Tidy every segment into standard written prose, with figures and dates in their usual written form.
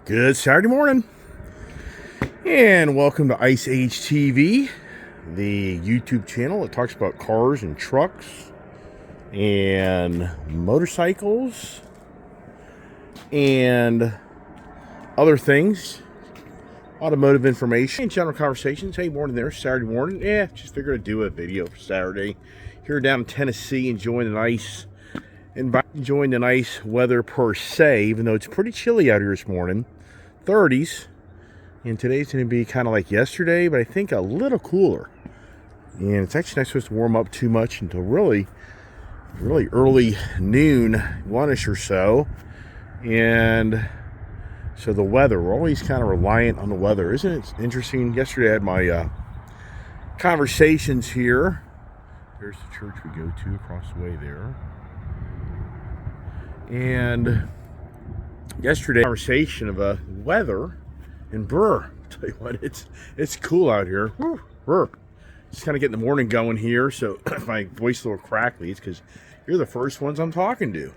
Good Saturday morning, and welcome to Ice Age TV, the YouTube channel that talks about cars and trucks and motorcycles and other things, automotive information and general conversations. Hey, morning there, Saturday morning. Yeah, just figured I'd do a video for Saturday. Here down in Tennessee, enjoying the nice weather per se, even though it's pretty chilly out here this morning. 30s, and today's going to be kind of like yesterday, but I think a little cooler. And it's actually not supposed to warm up too much until really early noon, 1ish or so. And so the weather, we're always kind of reliant on the weather. Isn't it interesting? Yesterday I had my conversations here. There's the church we go to across the way there. And yesterday, conversation of weather and I'll tell you what, it's cool out here. Woo, just kind of getting the morning going here. So if my voice is a little crackly, it's because you're the first ones I'm talking to.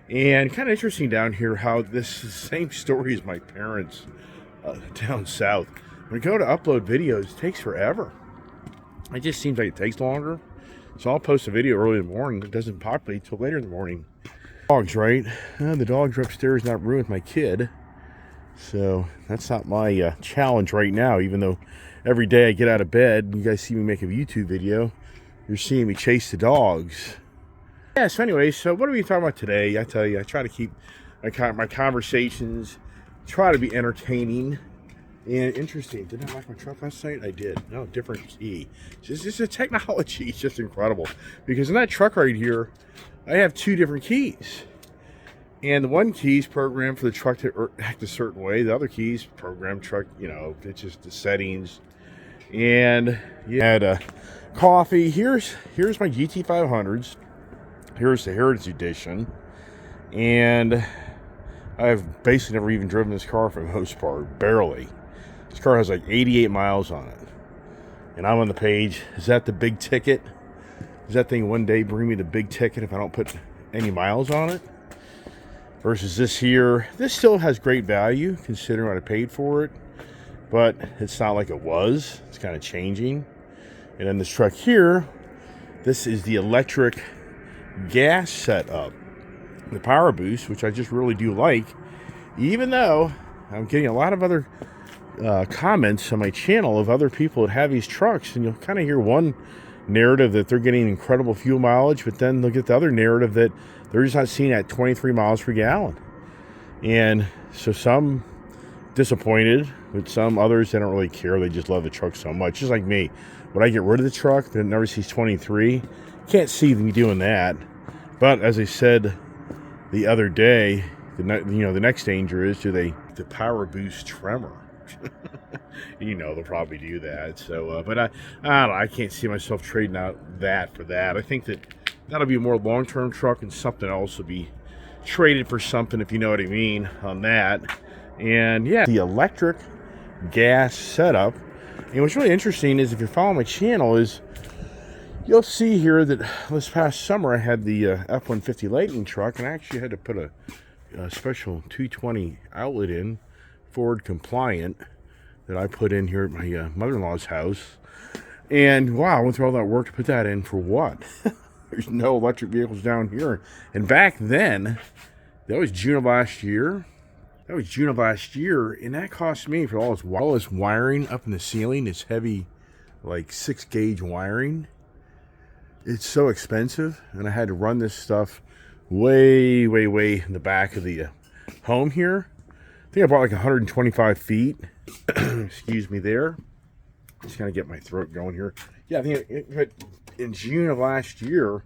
And kind of interesting down here how this is the same story as my parents down south. When I go to upload videos, it takes forever. It just seems like it takes longer. So I'll post a video early in the morning. It doesn't populate until later in the morning. Dogs, right? The dogs are upstairs, not room with my kid. So that's not my challenge right now, even though every day I get out of bed, you guys see me make a YouTube video, you're seeing me chase the dogs. Yeah, so anyway, so what are we talking about today? I tell you, I try to keep my conversations, try to be entertaining and interesting. Did I lock my truck last night? I did. No, different key. It's just the technology. It's just incredible. Because in that truck right here, I have two different keys. And the one key is programmed for the truck to act a certain way. The other key is programmed truck, it's just the settings. And yeah, I had coffee. Here's my GT500s. Here's the Heritage Edition. And I've basically never even driven this car for the most part. Barely. This car has like 88 miles on it. And I'm on the page. Is that the big ticket? Does that thing one day bring me the big ticket if I don't put any miles on it? Versus this here, this still has great value considering what I paid for it, but it's not like it was. It's kind of changing. And then this truck here, this is the electric gas setup, the Power Boost, which I just really do like, even though I'm getting a lot of other comments on my channel of other people that have these trucks, and you'll kind of hear one narrative that they're getting incredible fuel mileage, but then they'll get the other narrative that they're just not seeing at 23 miles per gallon. And so some disappointed, but some others, they don't really care. They just love the truck so much. Just like me. When I get rid of the truck, that never sees 23, can't see me doing that. But as I said the other day, the next danger is the Power Boost Tremor. They'll probably do that. So, but I don't know. I can't see myself trading out that for that. I think that'll be a more long-term truck, and something else will be traded for something, if you know what I mean, on that. And yeah, the electric gas setup. And what's really interesting is if you're following my channel is you'll see here that this past summer I had the F-150 Lightning truck, and I actually had to put a special 220 outlet in, Ford compliant, that I put in here at my mother-in-law's house. And wow, I went through all that work to put that in for what? There's no electric vehicles down here. And back then, that was June of last year. And that cost me, for all this wiring up in the ceiling, this heavy, like 6-gauge wiring. It's so expensive, and I had to run this stuff way in the back of the home here. I think I bought like 125 feet. Excuse me there. Just kind of get my throat going here. Yeah, I think in June of last year,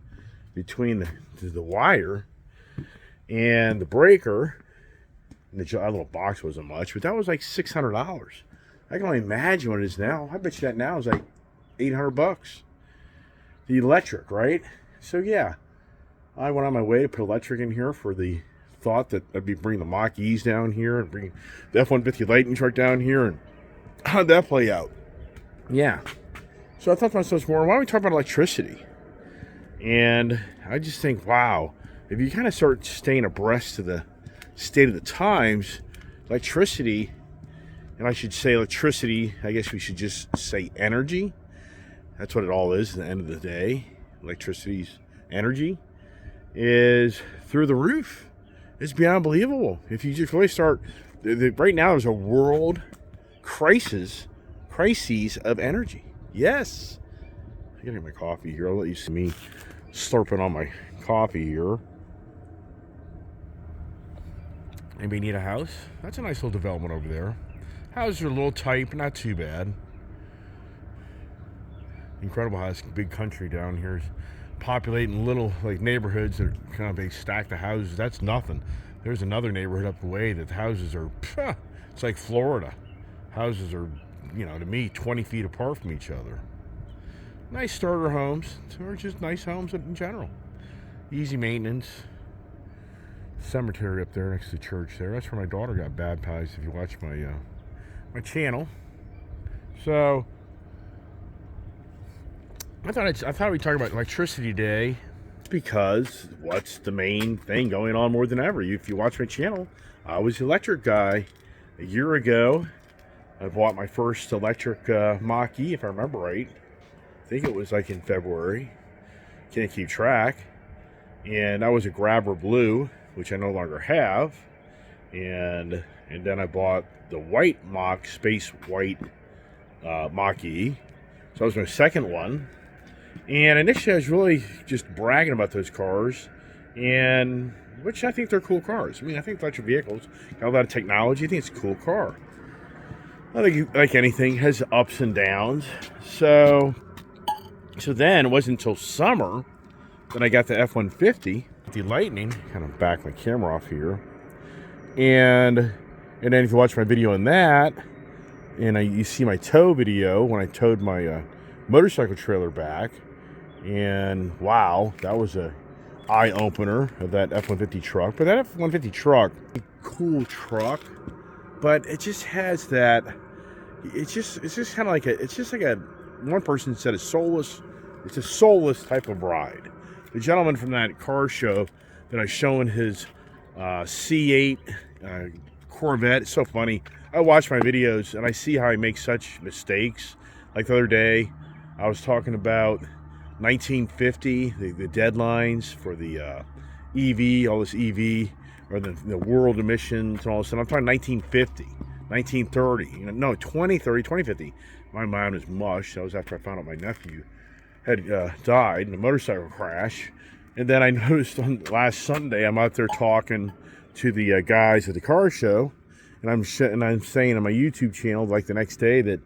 between the wire and the breaker, and the little box wasn't much, but that was like $600. I can only imagine what it is now. I bet you that now is like $800. The electric, right? So yeah, I went on my way to put electric in here for the thought that I'd be bringing the Mach-E's down here and bringing the F-150 Lightning truck down here, and how'd that play out? Yeah. So I thought to myself, why don't we talk about electricity? And I just think, wow, if you kind of start staying abreast of the state of the times, electricity, and I should say electricity, I guess we should just say energy. That's what it all is at the end of the day. Electricity's energy is through the roof. It's beyond unbelievable. If you just really start, right now there's a world crises of energy. Yes. I'm getting my coffee here. I'll let you see me slurping on my coffee here. Anybody need a house? That's a nice little development over there. Houses are a little tight, but not too bad. Incredible how this big country down here is populating little like neighborhoods that are kind of, they stack the houses. That's nothing. There's another neighborhood up the way that the houses are, it's like Florida. Houses are, to me, 20 feet apart from each other. Nice starter homes, or just nice homes in general. Easy maintenance. Cemetery up there next to the church there. That's where my daughter got baptized, if you watch my my channel. So I thought we'd talk about electricity today, because what's the main thing going on more than ever? If you watch my channel, I was the electric guy. A year ago, I bought my first electric Mach-E, if I remember right. I think it was like in February. Can't keep track. And that was a Grabber Blue, which I no longer have. And then I bought the white Space White Mach-E. So that was my second one. And initially I was really just bragging about those cars, and which I think they're cool cars. I mean, I think electric vehicles got a lot of technology. I think it's a cool car. I think, like anything, has ups and downs. So then it wasn't until summer that I got the F-150, the Lightning. Kind of back my camera off here. And then if you watch my video on that, and you see my tow video when I towed my motorcycle trailer back, and wow, that was a eye-opener of that F-150 truck. But that F-150 truck, cool truck, but it just has that, it's just kind of like one person said, it's a soulless type of ride. The gentleman from that car show that I showing his C8 Corvette, it's so funny. I watch my videos and I see how he makes such mistakes. Like the other day, I was talking about 1950, the deadlines for the EV, all this EV, or the world emissions and all this stuff. I'm talking 1950, 1930, no, 2030, 2050. My mind was mush. That was after I found out my nephew had died in a motorcycle crash. And then I noticed on last Sunday, I'm out there talking to the guys at the car show, and I'm saying on my YouTube channel, like the next day, that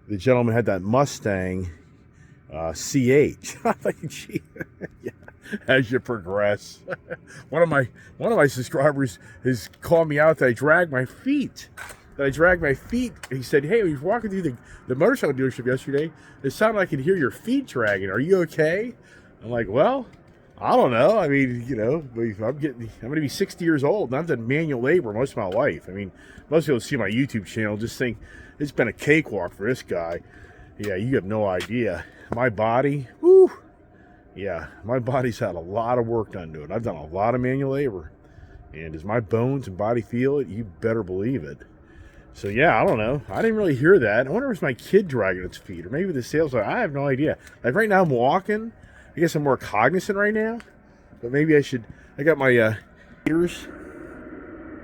the gentleman had that Mustang CH. I'm like, gee, yeah. As you progress, one of my subscribers has called me out that I drag my feet. He said, "Hey, we were walking through the motorcycle dealership yesterday. It sounded like I could hear your feet dragging. Are you okay?" I'm like, "Well, I don't know. I mean, I'm going to be 60 years old, and I've done manual labor most of my life. I mean, most people see my YouTube channel just think it's been a cakewalk for this guy. Yeah, you have no idea. My body, whoo, yeah, my body's had a lot of work done to it. I've done a lot of manual labor, and as my bones and body feel it, you better believe it. So yeah, I don't know. I didn't really hear that. I wonder if it's my kid dragging its feet, or maybe the sales. I have no idea. Like right now, I'm walking. I guess I'm more cognizant right now, but maybe I should. I got my gators.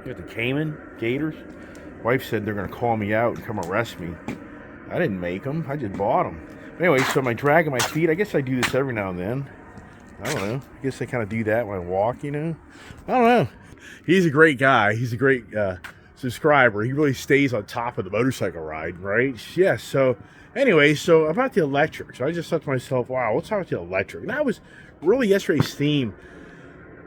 I got the Cayman gators. Wife said they're gonna call me out and come arrest me. I didn't make them. I just bought them. Anyway, so am I dragging my feet? I guess I do this every now and then. I don't know. I guess I kind of do that when I walk. I don't know. He's a great guy. He's a great subscriber. He really stays on top of the motorcycle ride, right? Yeah. So anyway, so about the electric. So I just thought to myself, wow, let's talk about the electric. And that was really yesterday's theme,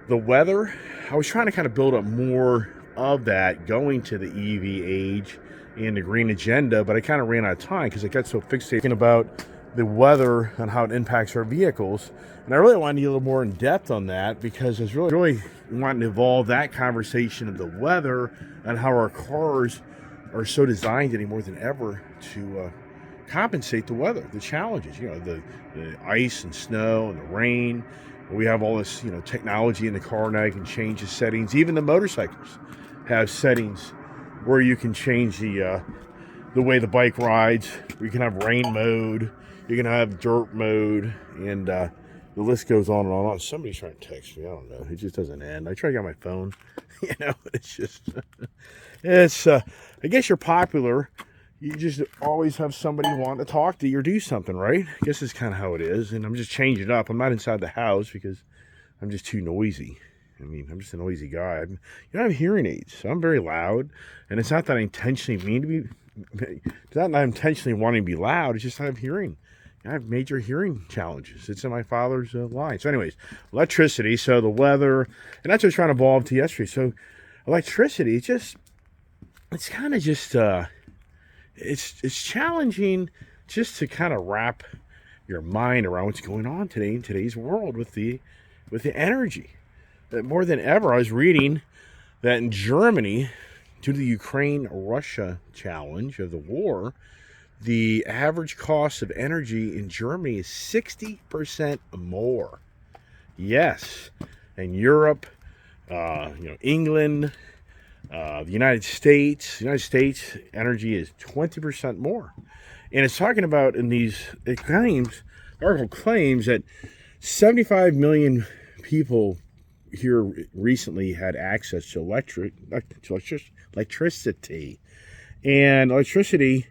the weather. I was trying to kind of build up more of that going to the EV age and the green agenda, but I kind of ran out of time because I got so fixated about the weather and how it impacts our vehicles. And I really wanted to get a little more in depth on that because I was really wanting to evolve that conversation of the weather and how our cars are so designed today more than ever to compensate the weather, the challenges, the ice and snow and the rain. We have all this, technology in the car now. You can change the settings. Even the motorcycles have settings where you can change the way the bike rides. You can have rain mode, you can have dirt mode, and the list goes on and on and on. Somebody's trying to text me. I don't know. It just doesn't end. I try to get on my phone. It's just, it's, I guess you're popular. You just always have somebody want to talk to you or do something, right? I guess it's kind of how it is. And I'm just changing it up. I'm not inside the house because I'm just too noisy. I mean, I'm just a noisy guy. I have hearing aids, so I'm very loud. And it's not that I intentionally mean to be, it's not that I'm intentionally wanting to be loud. It's just I have hearing. I have major hearing challenges. It's in my father's line. So anyways, electricity, so the weather, and that's what I was trying to evolve to yesterday. So electricity, it's kind of just, it's challenging just to kind of wrap your mind around what's going on today in today's world with the energy. More than ever, I was reading that in Germany, due to the Ukraine-Russia challenge of the war, the average cost of energy in Germany is 60% more. Yes, in Europe, England, the United States energy is 20% more. And it's talking about the article claims that 75 million people here recently had access to electricity. And electricity,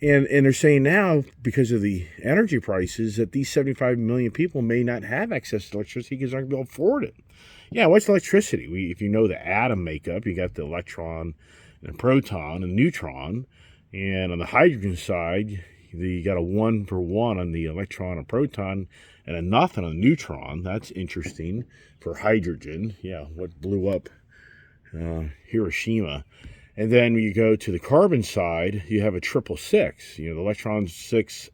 and they're saying now, because of the energy prices, that these 75 million people may not have access to electricity because they're not going to be able to afford it. Yeah, what's electricity? If you know the atom makeup, you got the electron and proton and neutron. And on the hydrogen side, you got a 1-for-1 on the electron and proton and a nothing on the neutron. That's interesting for hydrogen. Yeah, what blew up Hiroshima. And then when you go to the carbon side, you have a 666. The electrons, 6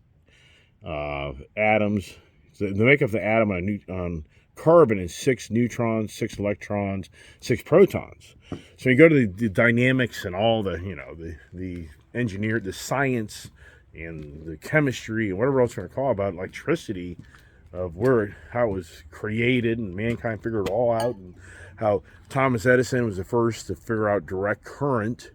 atoms. The makeup of the atom on carbon is 6 neutrons, 6 electrons, 6 protons. So you go to the dynamics and all the the science and the chemistry and whatever else you want to call about electricity, of how it was created, and mankind figured it all out, and how Thomas Edison was the first to figure out direct current,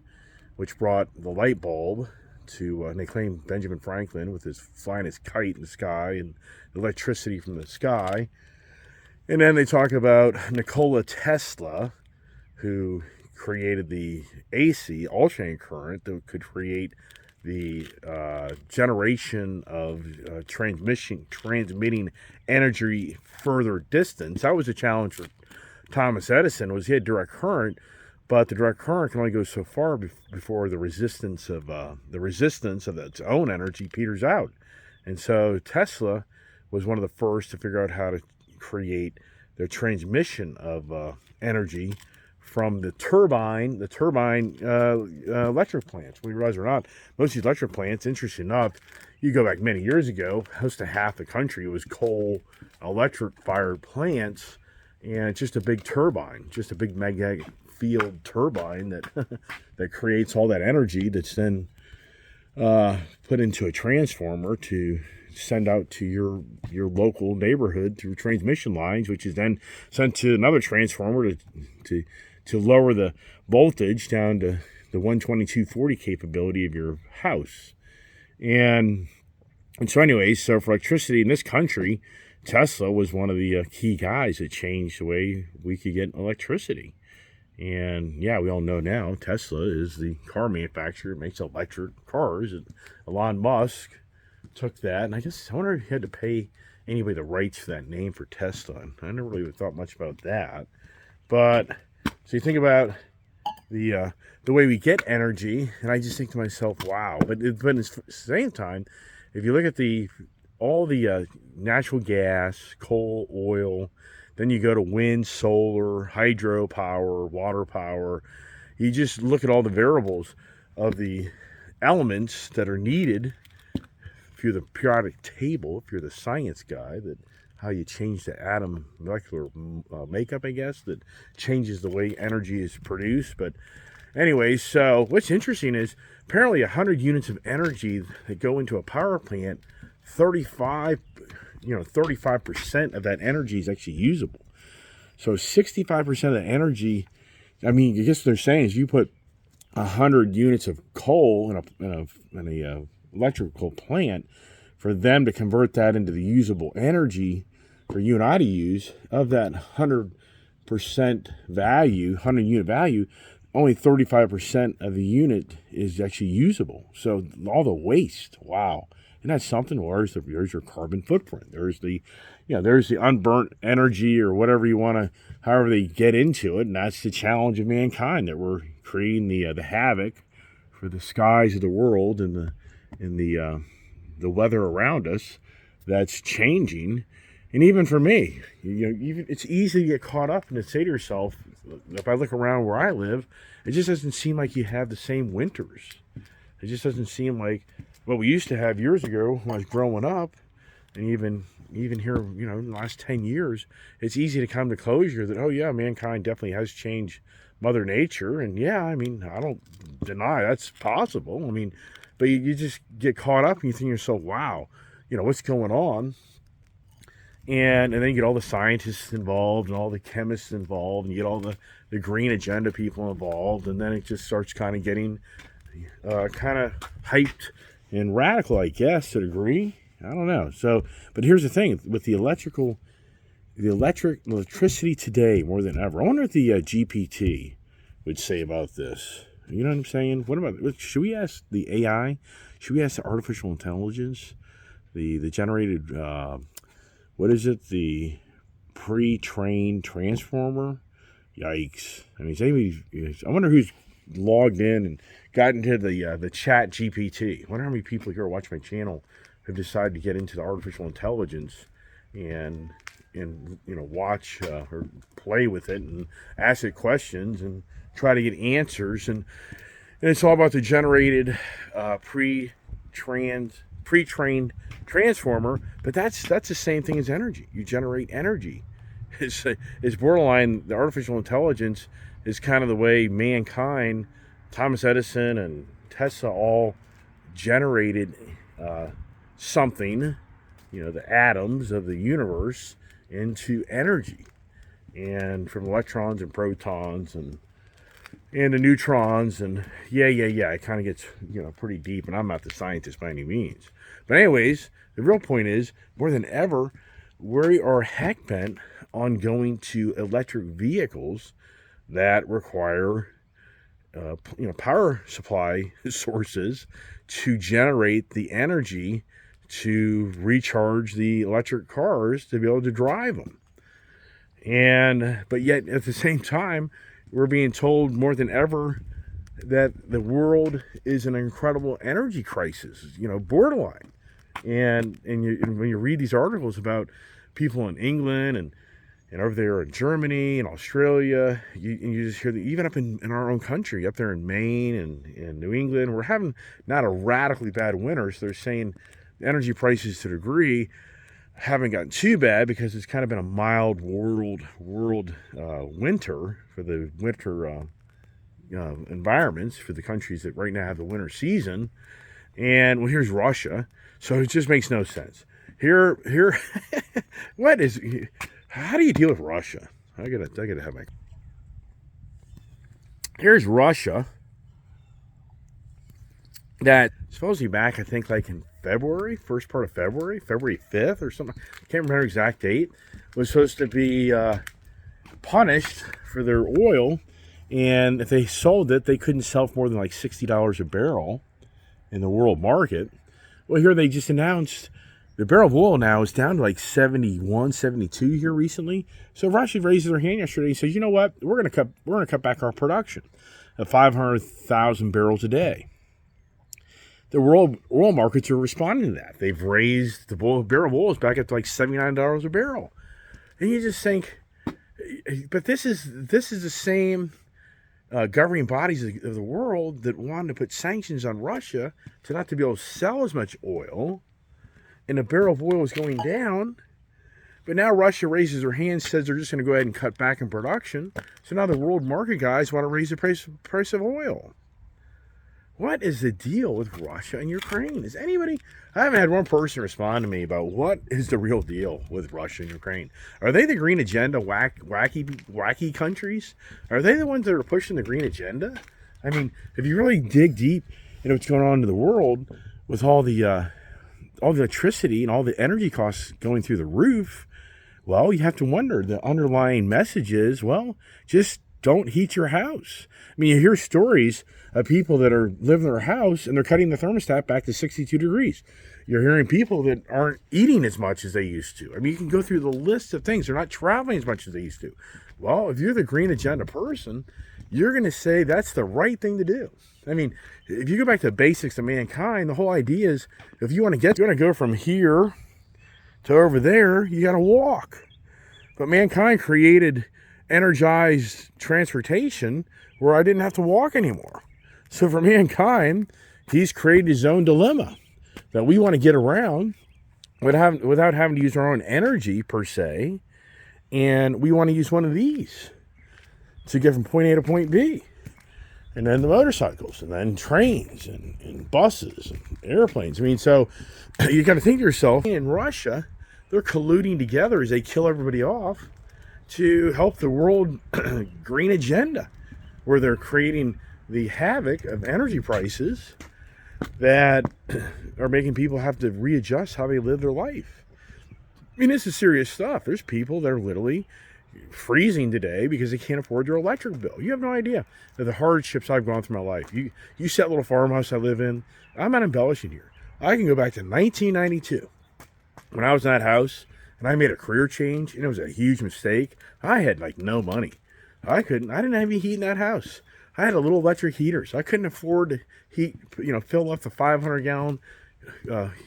which brought the light bulb to, and they claim Benjamin Franklin with his flying his kite in the sky and electricity from the sky. And then they talk about Nikola Tesla, who created the AC, alternating current, that could create the generation of transmitting energy further distance. That was a challenge for Thomas Edison, was he had direct current, but the direct current can only go so far before the resistance of its own energy peters out. And so Tesla was one of the first to figure out how to create the transmission of energy from the turbine electric plants. We realize or not, most of these electric plants, interesting enough, you go back many years ago, close to half the country was coal electric fired plants, and it's just a big turbine, just a big magnetic field turbine that creates all that energy that's then put into a transformer to send out to your local neighborhood through transmission lines, which is then sent to another transformer to lower the voltage down to the 122/40 capability of your house. And so anyways, so for electricity in this country, Tesla was one of the key guys that changed the way we could get electricity. And yeah, we all know now Tesla is the car manufacturer. It makes electric cars. And Elon Musk took that, and I wonder if he had to pay anybody the rights for that name for Tesla. And I never really thought much about that. But so you think about the way we get energy, and I just think to myself, wow. But at the same time, if you look at all the natural gas, coal, oil, then you go to wind, solar, hydropower, water power. You just look at all the variables of the elements that are needed. If you're the periodic table, if you're the science guy, that how you change the atom molecular makeup, I guess, that changes the way energy is produced. But anyway, so what's interesting is apparently 100 units of energy that go into a power plant, 35% of that energy is actually usable. So 65% of the energy, I guess what they're saying is you put 100 units of coal in a electrical plant, for them to convert that into the usable energy for you and I to use, of that 100% value, 100 unit value, only 35% of the unit is actually usable. So all the waste, wow. And that's something. Well, there's your carbon footprint. There's the unburnt energy, or whatever you want to, however they get into it. And that's the challenge of mankind, that we're creating the havoc for the skies of the world, and the weather around us that's changing. And even for me, it's easy to get caught up and to say to yourself, if I look around where I live, it just doesn't seem like you have the same winters. It just doesn't seem like what we used to have years ago when I was growing up, and even here, in the last 10 years, it's easy to come to closure that, oh yeah, mankind definitely has changed Mother Nature. And yeah, I don't deny that's possible. But you just get caught up and you think to yourself, wow, what's going on? And then you get all the scientists involved and all the chemists involved, and you get all the green agenda people involved, and then it just starts kind of getting kind of hyped and radical, I guess, to a degree. I don't know. So, but here's the thing with the electricity today more than ever. I wonder what the GPT would say about this. You know what I'm saying? Should we ask the AI? Should we ask the artificial intelligence, the generated, what is it? The pre-trained transformer? Yikes. I wonder who's logged in and got into the chat GPT. I wonder how many people here who watch my channel have decided to get into the artificial intelligence and watch or play with it and ask it questions and try to get answers. And it's all about the generated pre-trained transformer. But that's the same thing as energy. You generate energy. It's borderline. The artificial intelligence is kind of the way mankind, Thomas Edison and Tesla, all generated something, the atoms of the universe, into energy, and from electrons and protons and the neutrons, and it kind of gets pretty deep, and I'm not the scientist by any means. But anyways, the real point is, more than ever, we are heck bent on going to electric vehicles that require power supply sources to generate the energy to recharge the electric cars to be able to drive them. But yet at the same time, we're being told more than ever that the world is in an incredible energy crisis, borderline. And when you read these articles about people in England and over there in Germany and Australia, you just hear that even up in our own country, up there in Maine and New England, we're having not a radically bad winter. So they're saying energy prices to a degree haven't gotten too bad because it's kind of been a mild world winter for the winter environments for the countries that right now have the winter season. And well, here's Russia, so it just makes no sense. Here, how do you deal with Russia? I gotta have my. Here's Russia. That supposedly back, I think, like in February, first part of February 5th or something. I can't remember the exact date. Was supposed to be punished for their oil, and if they sold it, they couldn't sell for more than like $60 a barrel in the world market. Well, here they just announced the barrel of oil now is down to like 71, 72 here recently. So Russia raises their hand yesterday and says, you know what, we're gonna cut back our production of 500,000 barrels a day. The world oil markets are responding to that. They've raised the barrel of oil is back up to like $79 a barrel, and you just think, but this is the same governing bodies of the world that wanted to put sanctions on Russia to not to be able to sell as much oil, and the barrel of oil is going down. But now Russia raises their hand, says they're just going to go ahead and cut back in production. So now the world market guys want to raise the price of oil. What is the deal with Russia and Ukraine? I haven't had one person respond to me about what is the real deal with Russia and Ukraine. Are they the green agenda wacky countries? Are they the ones that are pushing the green agenda? I mean, if you really dig deep into what's going on in the world with all the electricity and all the energy costs going through the roof, well, you have to wonder, the underlying message is, well, just don't heat your house. I mean, you hear stories of people that are living in their house and they're cutting the thermostat back to 62 degrees. You're hearing people that aren't eating as much as they used to. I mean, you can go through the list of things. They're not traveling as much as they used to. Well, if you're the green agenda person, you're going to say that's the right thing to do. I mean, if you go back to the basics of mankind, the whole idea is if you want to go from here to over there, you got to walk. But mankind created energized transportation where I didn't have to walk anymore. So for mankind, he's created his own dilemma that we want to get around without having to use our own energy per se. And we want to use one of these to get from point A to point B. And then the motorcycles, and then trains, and buses, and airplanes. I mean, so you got to think to yourself, in Russia, they're colluding together as they kill everybody off to help the world green agenda, where they're creating the havoc of energy prices that are making people have to readjust how they live their life. I mean, this is serious stuff. There's people that are literally freezing today because they can't afford their electric bill. You have no idea the hardships I've gone through my life. You see that little farmhouse I live in? I'm not embellishing here. I can go back to 1992 when I was in that house and I made a career change, and it was a huge mistake. I had like no money. I didn't have any heat in that house. I had a little electric heater, so I couldn't afford to fill up the 500-gallon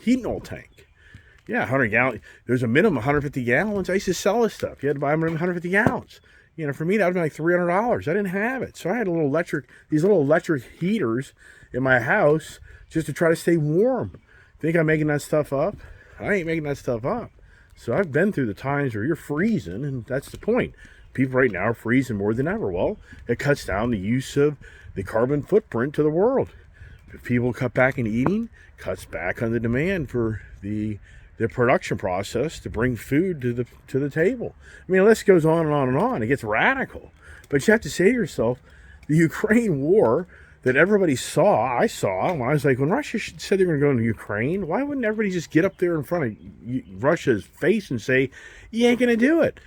heating oil tank. Yeah, 100 gallons. There's a minimum 150 gallons. I used to sell this stuff. You had to buy a minimum 150 gallons. For me, that would be like $300. I didn't have it. So I had these little electric heaters in my house just to try to stay warm. Think I'm making that stuff up? I ain't making that stuff up. So I've been through the times where you're freezing, and that's the point. People right now are freezing more than ever. Well, it cuts down the use of the carbon footprint to the world. If people cut back in eating, cuts back on the demand for the production process to bring food to the table. I mean, the list goes on and on and on. It gets radical. But you have to say to yourself, the Ukraine war that everybody I saw, when I was like, when Russia said they're going to go into Ukraine, why wouldn't everybody just get up there in front of Russia's face and say, you ain't going to do it?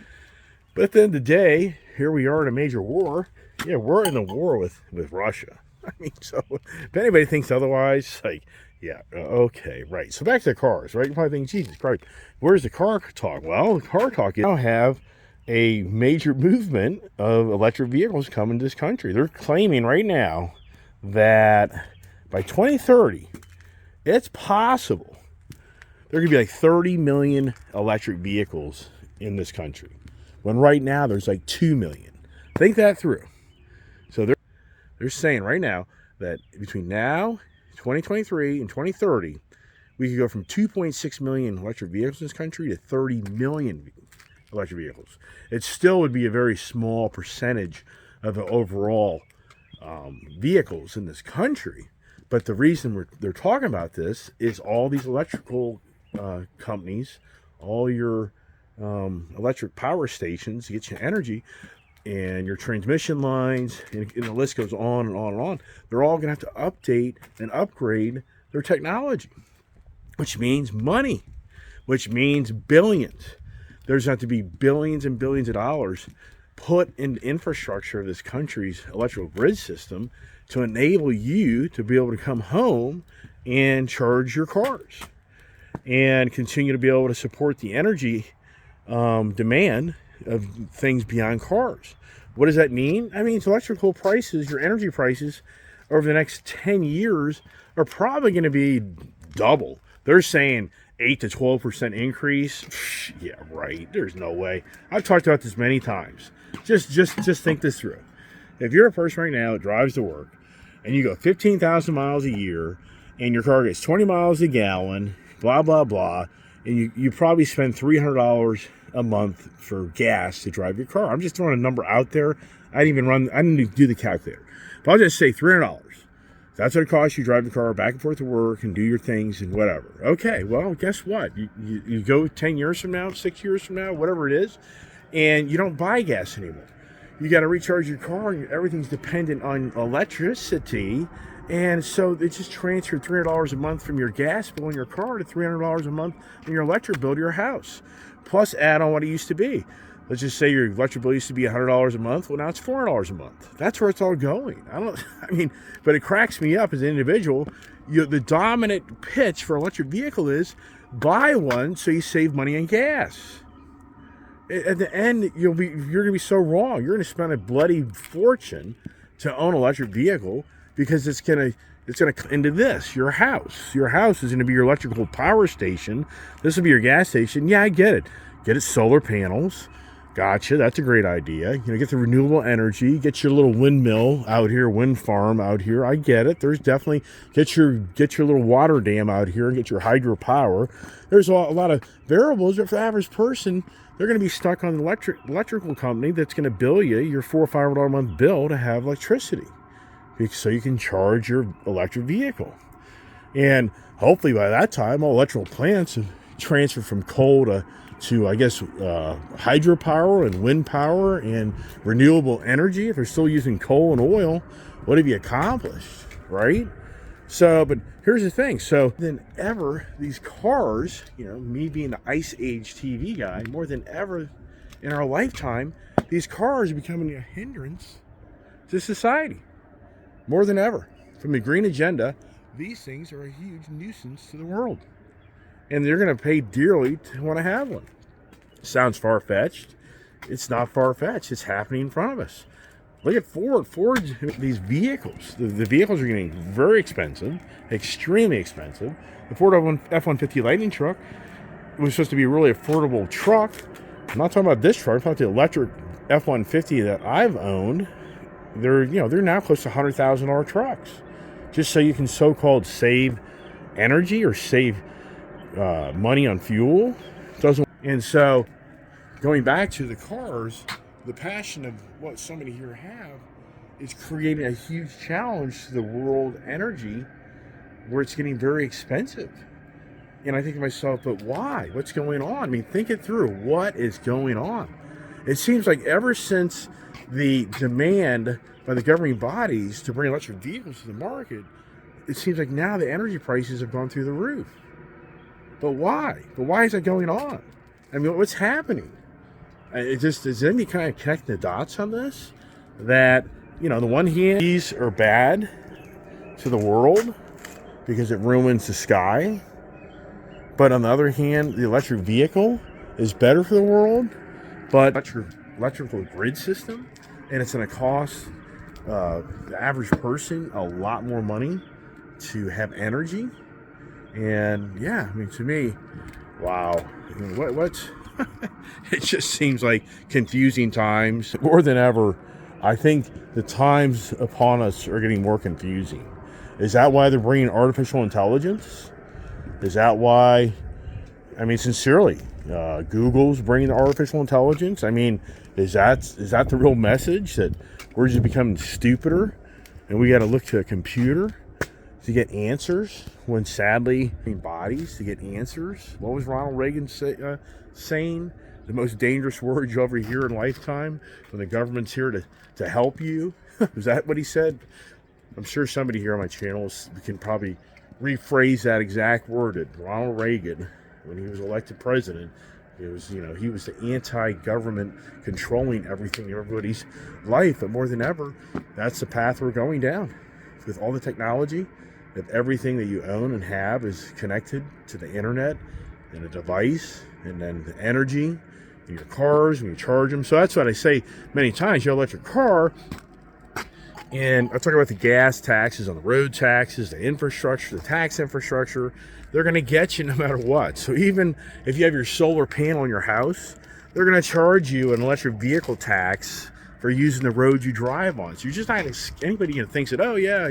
But at the end of the day, here we are in a major war. Yeah, we're in a war with Russia. I mean, so if anybody thinks otherwise, like, yeah, okay, right. So back to the cars, right? You probably think, Jesus Christ, where's the car talk? Well, the car talk is now have a major movement of electric vehicles coming to this country. They're claiming right now that by 2030, it's possible there could be like 30 million electric vehicles in this country, when right now there's like 2 million. Think that through. So they're saying right now that between now, 2023 and 2030, we could go from 2.6 million electric vehicles in this country to 30 million electric vehicles. It still would be a very small percentage of the overall vehicles in this country. But the reason they're talking about this is all these electrical companies, all your electric power stations to get you energy, and your transmission lines, and the list goes on and on and on. They're all going to have to update and upgrade their technology, which means money, which means billions. There's going to be billions and billions of dollars put in infrastructure of this country's electrical grid system to enable you to be able to come home and charge your cars and continue to be able to support the energy demand of things beyond cars. What does that mean? I mean, electrical prices, your energy prices over the next 10 years are probably going to be double. They're saying 8 to 12% increase. Yeah, right. There's no way. I've talked about this many times. Just think this through. If you're a person right now that drives to work and you go 15,000 miles a year and your car gets 20 miles a gallon, blah, blah, blah, and you probably spend $300 a month for gas to drive your car. I'm just throwing a number out there. I didn't do the calculator. But I'll just say $300. That's what it costs you to drive the car back and forth to work and do your things and whatever. Okay, well, guess what? You go 10 years from now, 6 years from now, whatever it is, and you don't buy gas anymore. you got to recharge your car, and everything's dependent on electricity. And so it just transferred $300 a month from your gas bill in your car to $300 a month in your electric bill to your house. Plus add on what it used to be. Let's just say your electric bill used to be $100 a month. Well, now it's $400 a month. That's where it's all going. But it cracks me up as an individual. The dominant pitch for an electric vehicle is buy one so you save money on gas. At the end, you're going to be so wrong. You're going to spend a bloody fortune to own an electric vehicle because it's going to into this, your house. Your house is going to be your electrical power station. This will be your gas station. Yeah, I get it. Get it solar panels. Gotcha. That's a great idea. Get the renewable energy. Get your little windmill out here, wind farm out here. I get it. There's definitely get your little water dam out here and get your hydropower. There's a lot of variables, but for the average person, they're going to be stuck on an electrical company that's going to bill you your $400 or $500 a month bill to have electricity, so you can charge your electric vehicle. And hopefully by that time, all electrical plants have transferred from coal to I guess hydropower and wind power and renewable energy. If they're still using coal and oil, what have you accomplished, right? So, but here's the thing. So then ever, these cars, me being the Ice Age TV guy, more than ever in our lifetime, these cars are becoming a hindrance to society. More than ever. From the green agenda, these things are a huge nuisance to the world. And they're going to pay dearly to want to have one. Sounds far-fetched. It's not far-fetched. It's happening in front of us. Look at Ford. Ford, these vehicles. The vehicles are getting very expensive, extremely expensive. The Ford F-150 Lightning truck was supposed to be a really affordable truck. I'm not talking about this truck. I'm talking about the electric F-150 that I've owned. They're now close to $100,000 trucks, just so you can so-called save energy or save money on fuel. And so, going back to the cars, the passion of what so many here have is creating a huge challenge to the world energy, where it's getting very expensive. And I think to myself, but why? What's going on? Think it through. What is going on? It seems like ever since the demand by the governing bodies to bring electric vehicles to the market, it seems like now the energy prices have gone through the roof. But why? But why is that going on? What's happening? Does anybody kind of connect the dots on this? That, on the one hand, these are bad to the world because it ruins the sky. But on the other hand, the electric vehicle is better for the world. But electrical grid system, and it's going to cost the average person a lot more money to have energy. And yeah, to me, wow, what's it just seems like confusing times more than ever. I think the times upon us are getting more confusing. Is that why they're bringing artificial intelligence? Is that why? Sincerely, Google's bringing artificial intelligence. Is that the real message, that we're just becoming stupider and we got to look to a computer to get answers, when sadly bodies to get answers? What was Ronald Reagan saying? The most dangerous word you'll ever hear in lifetime, when the government's here to help you. Was that what he said? I'm sure somebody here on my channel can probably rephrase that exact word. Ronald Reagan, when he was elected president, it was, he was the anti-government, controlling everything in everybody's life. But more than ever, that's the path we're going down. With all the technology, if everything that you own and have is connected to the internet and a device, and then the energy in your cars when you charge them. So that's what I say many times. Your electric car, and I talk about the gas taxes on the road taxes, the infrastructure, the tax infrastructure. They're going to get you no matter what. So even if you have your solar panel on your house, they're going to charge you an electric vehicle tax for using the road you drive on. So you're just not anybody thinks that, oh yeah.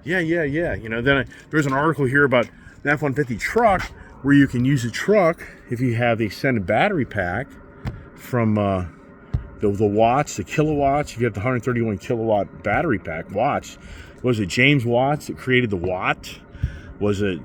Then there's an article here about the F-150 truck, where you can use a truck if you have the extended battery pack from the watts, the kilowatts. If you have the 131 kilowatt battery pack. Watts. Was it James Watts that created the watt? Was it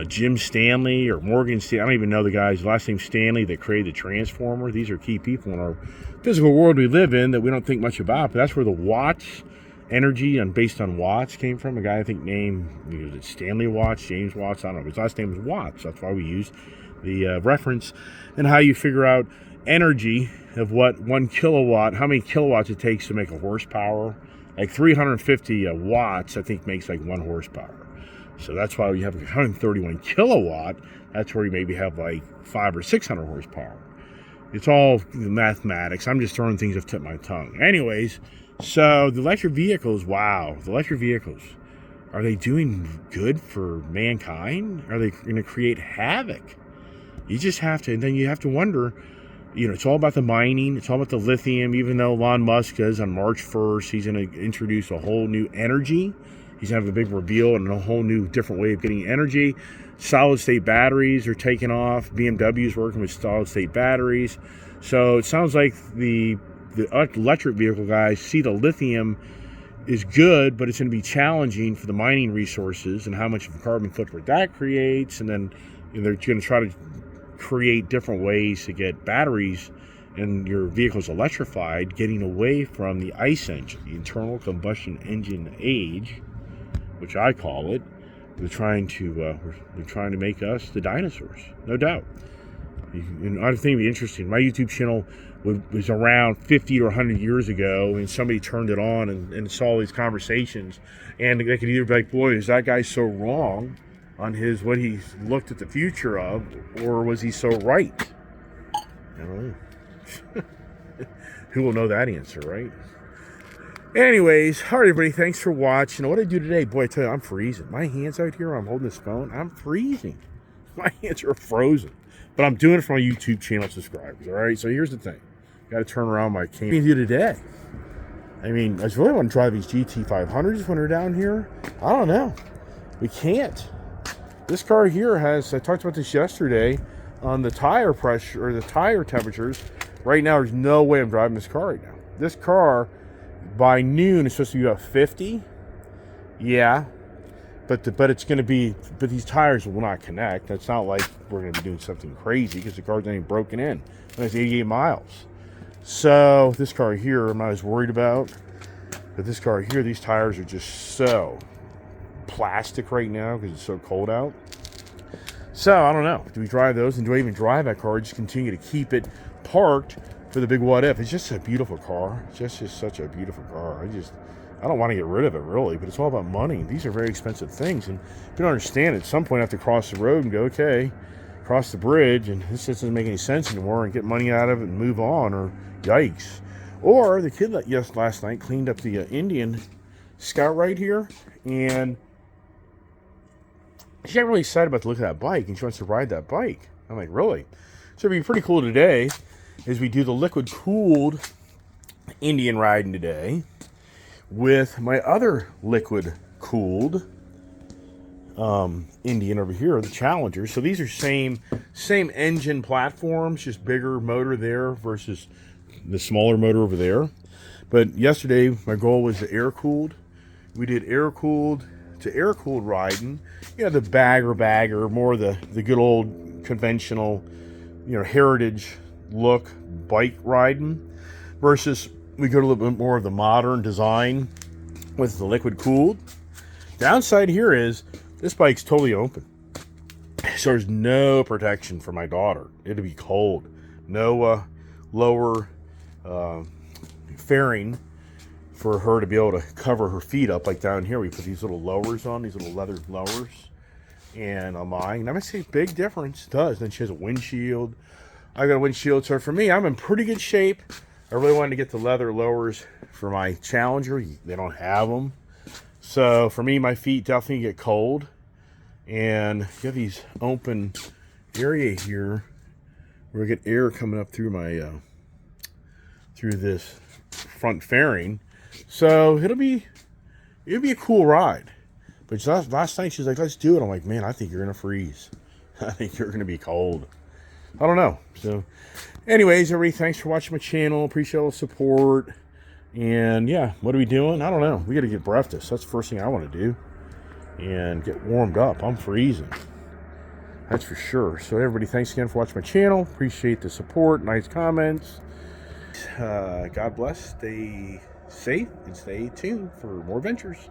Jim Stanley or Morgan Stanley? I don't even know the guy's last name, Stanley, that created the transformer. These are key people in our physical world we live in that we don't think much about. But that's where the watts energy and based on watts came from. A guy I think named, was it Stanley Watts, James Watts, I don't know. His last name was Watts. That's why we use the reference and how you figure out energy of what 1 kilowatt, how many kilowatts it takes to make a horsepower. Like 350 watts, I think, makes like 1 horsepower. So that's why you have 131 kilowatt. That's where you maybe have like 500 or 600 horsepower. It's all mathematics. I'm just throwing things off the tip of my tongue. Anyways, so the electric vehicles, wow. The electric vehicles, are they doing good for mankind? Are they going to create havoc? You just have to, and then you have to wonder, it's all about the mining. It's all about the lithium, even though Elon Musk is on March 1st, he's going to introduce a whole new energy. He's going to have a big reveal and a whole new different way of getting energy. Solid state batteries are taking off. BMW is working with solid state batteries. So it sounds like the electric vehicle guys see the lithium is good, but it's going to be challenging for the mining resources and how much of a carbon footprint that creates. And then they're going to try to create different ways to get batteries and your vehicles electrified, getting away from the ICE engine, the internal combustion engine age, which I call it. They're trying to make us the dinosaurs, no doubt. And I think it'd be interesting. My YouTube channel was around 50 or 100 years ago, and somebody turned it on and saw these conversations, and they could either be like, boy, is that guy so wrong on what he's looked at the future of, or was he so right? I don't know. Who will know that answer, right? Anyways, all right, everybody, thanks for watching. What I do today, boy, I tell you, I'm freezing. My hands out here, I'm holding this phone, I'm freezing. My hands are frozen. But I'm doing it for my YouTube channel subscribers, all right? So here's the thing. Got to turn around my camera. What do you do today? I mean, I just really want to drive these GT500s when we're down here. I don't know. We can't. This car here has, I talked about this yesterday, on the tire pressure, or the tire temperatures. Right now, there's no way I'm driving this car right now. This car, by noon, is supposed to be about 50. Yeah. But it's going to be, but these tires will not connect. It's not like we're going to be doing something crazy because the car's not even broken in. It's 88 miles. So this car here, I'm not as worried about. But this car here, these tires are just so plastic right now because it's so cold out. So I don't know. Do we drive those, and do I even drive that car? Or just continue to keep it parked for the big what if? It's just a beautiful car. It's just such a beautiful car. I don't want to get rid of it, really, but it's all about money. These are very expensive things, and if you don't understand, at some point I have to cross the road and go, okay, cross the bridge, and this doesn't make any sense anymore, and get money out of it and move on, or yikes. Or the kid that last night cleaned up the Indian Scout right here, and she got really excited about the look of that bike, and she wants to ride that bike. I'm like, really? So it'd be pretty cool today is we do the liquid-cooled Indian riding today with my other liquid-cooled Indian over here, the Challenger. So these are same engine platforms, just bigger motor there versus the smaller motor over there. But yesterday, my goal was the air-cooled. We did air-cooled to air-cooled riding. The bagger, more the good old conventional, heritage look bike riding, versus we go to a little bit more of the modern design with the liquid cooled. Downside here is this bike's totally open, so there's no protection for my daughter. It'll be cold. No lower fairing for her to be able to cover her feet up. Like down here, we put these little lowers on, these little leather lowers. And on mine, I might say big difference. It does. Then she has a windshield. I got a windshield. So for me, I'm in pretty good shape. I really wanted to get the leather lowers for my Challenger. They don't have them. So for me, my feet definitely get cold. And you have these open area here where I get air coming up through my through this front fairing. So it'll be a cool ride. But last night she's like, let's do it. I'm like, man, I think you're gonna freeze. I think you're gonna be cold. I don't know. So anyways, everybody, thanks for watching my channel. Appreciate all the support. And yeah, what are we doing? I don't know. We got to get breakfast. That's the first thing I want to do. And get warmed up. I'm freezing. That's for sure. So everybody, thanks again for watching my channel. Appreciate the support. Nice comments. God bless. Stay safe and stay tuned for more ventures.